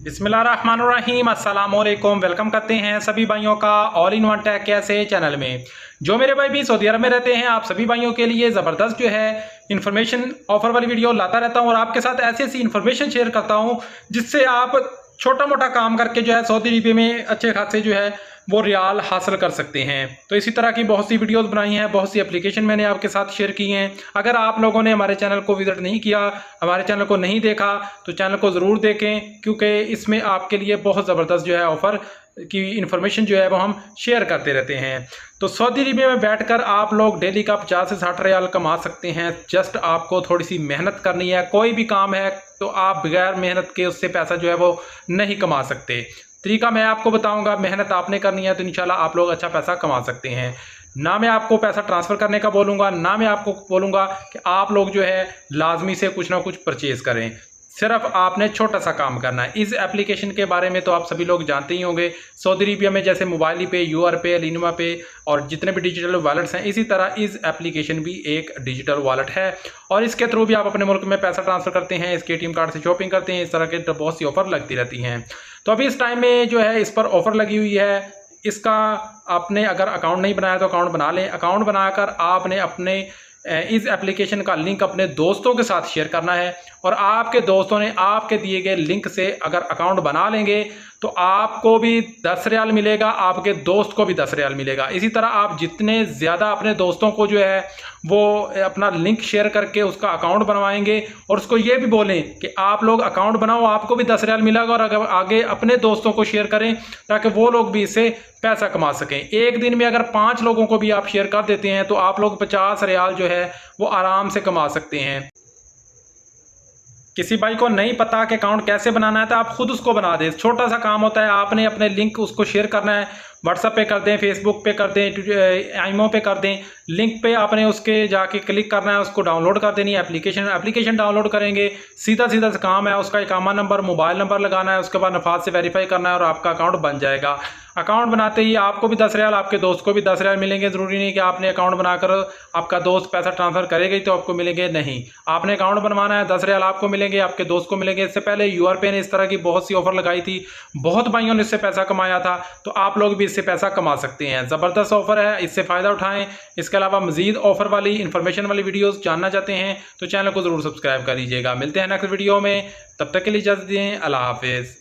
बिस्मिल्लाहिर्रहमानिर्रहीम अस्सलाम वालेकुम। वेलकम करते हैं सभी भाइयों का ऑल इन वन टेक कैसे चैनल में। जो मेरे भाई भी सऊदी अरब में रहते हैं, आप सभी भाइयों के लिए ज़बरदस्त जो है इन्फॉर्मेशन ऑफर वाली वीडियो लाता रहता हूं और आपके साथ ऐसी ऐसी इन्फॉर्मेशन शेयर करता हूं जिससे आप छोटा मोटा काम करके जो है सऊदी अरब में अच्छे खासे जो है वो रियाल हासिल कर सकते हैं। तो इसी तरह की बहुत सी वीडियोस बनाई हैं, बहुत सी एप्लीकेशन मैंने आपके साथ शेयर की हैं। अगर आप लोगों ने हमारे चैनल को विजिट नहीं किया, हमारे चैनल को नहीं देखा, तो चैनल को ज़रूर देखें, क्योंकि इसमें आपके लिए बहुत ज़बरदस्त जो है ऑफ़र की इन्फॉर्मेशन जो है वो हम शेयर करते रहते हैं। तो सऊदी अरब में बैठकर आप लोग डेली का 50 से 60 रियाल कमा सकते हैं। जस्ट आपको थोड़ी सी मेहनत करनी है। कोई भी काम है तो आप बगैर मेहनत के उससे पैसा जो है वो नहीं कमा सकते। तरीका मैं आपको बताऊंगा, मेहनत आपने करनी है तो इंशाल्लाह आप लोग अच्छा पैसा कमा सकते हैं। ना मैं आपको पैसा ट्रांसफ़र करने का बोलूँगा, ना मैं आपको बोलूँगा कि आप लोग जो है लाजमी से कुछ ना कुछ परचेज़ करें। सिर्फ आपने छोटा सा काम करना है। इस एप्लीकेशन के बारे में तो आप सभी लोग जानते ही होंगे। सऊदी अरब में जैसे मोबाइल पे, यूआर पे, लिनुमा पे और जितने भी डिजिटल वॉलेट्स हैं, इसी तरह इस एप्लीकेशन भी एक डिजिटल वॉलेट है और इसके थ्रू भी आप अपने मुल्क में पैसा ट्रांसफ़र करते हैं, इसके एटीएम कार्ड से शॉपिंग करते हैं। इस तरह के तो बहुत सी ऑफ़र लगती रहती हैं। तो अभी इस टाइम में जो है इस पर ऑफ़र लगी हुई है। इसका आपने अगर अकाउंट नहीं बनाया तो अकाउंट बना लें। अकाउंट बनाकर आपने अपने इस एप्लीकेशन का लिंक अपने दोस्तों के साथ शेयर करना है और आपके दोस्तों ने आपके दिए गए लिंक से अगर अकाउंट बना लेंगे तो आपको भी 10 रियाल मिलेगा, आपके दोस्त को भी 10 रियाल मिलेगा। इसी तरह आप जितने ज़्यादा अपने दोस्तों को जो है वो अपना लिंक शेयर करके उसका अकाउंट बनवाएंगे और उसको ये भी बोलें कि आप लोग अकाउंट बनाओ, आपको भी 10 रियाल मिलेगा, और अगर आगे अपने दोस्तों को शेयर करें ताकि वो लोग भी इससे पैसा कमा सकें। एक दिन में अगर 5 लोगों को भी आप शेयर कर देते हैं तो आप लोग 50 रियाल जो है वो आराम से कमा सकते हैं। किसी भाई को नहीं पता कि अकाउंट कैसे बनाना है तो आप खुद उसको बना दें। छोटा सा काम होता है, आपने अपने लिंक उसको शेयर करना है। व्हाट्सएप पे कर दें, फेसबुक पे कर दें, आईमो पे कर दें। लिंक पे आपने उसके जाके क्लिक करना है, उसको डाउनलोड कर देनी है एप्लीकेशन डाउनलोड करेंगे। सीधा सीधा सा काम है, उसका इकामा नंबर, मोबाइल नंबर लगाना है, उसके बाद नफाज से वेरीफाई करना है और आपका अकाउंट बन जाएगा। अकाउंट बनाते ही आपको भी 10 रियाल, आपके दोस्त को भी 10 रियाल मिलेंगे। ज़रूरी नहीं कि आपने अकाउंट बनाकर आपका दोस्त पैसा ट्रांसफ़र करेगा ही तो आपको मिलेंगे, नहीं। आपने अकाउंट बनवाना है, 10 रियाल आपको मिलेंगे, आपके दोस्त को मिलेंगे। इससे पहले यूआर पे ने इस तरह की बहुत सी ऑफ़र लगाई थी, बहुत भाइयों ने इससे पैसा कमाया था, तो आप लोग भी इससे पैसा कमा सकते हैं। ज़बरदस्त ऑफ़र है, इससे फ़ायदा उठाएं। इसके अलावा मज़ीद ऑफ़र वाली इन्फॉर्मेशन वाली वीडियोज़ जानना चाहते हैं तो चैनल को ज़रूर सब्सक्राइब कर लीजिएगा। मिलते हैं नेक्स्ट वीडियो में, तब तक के लिए इजाज़त दें। अल्लाह हाफ़िज़।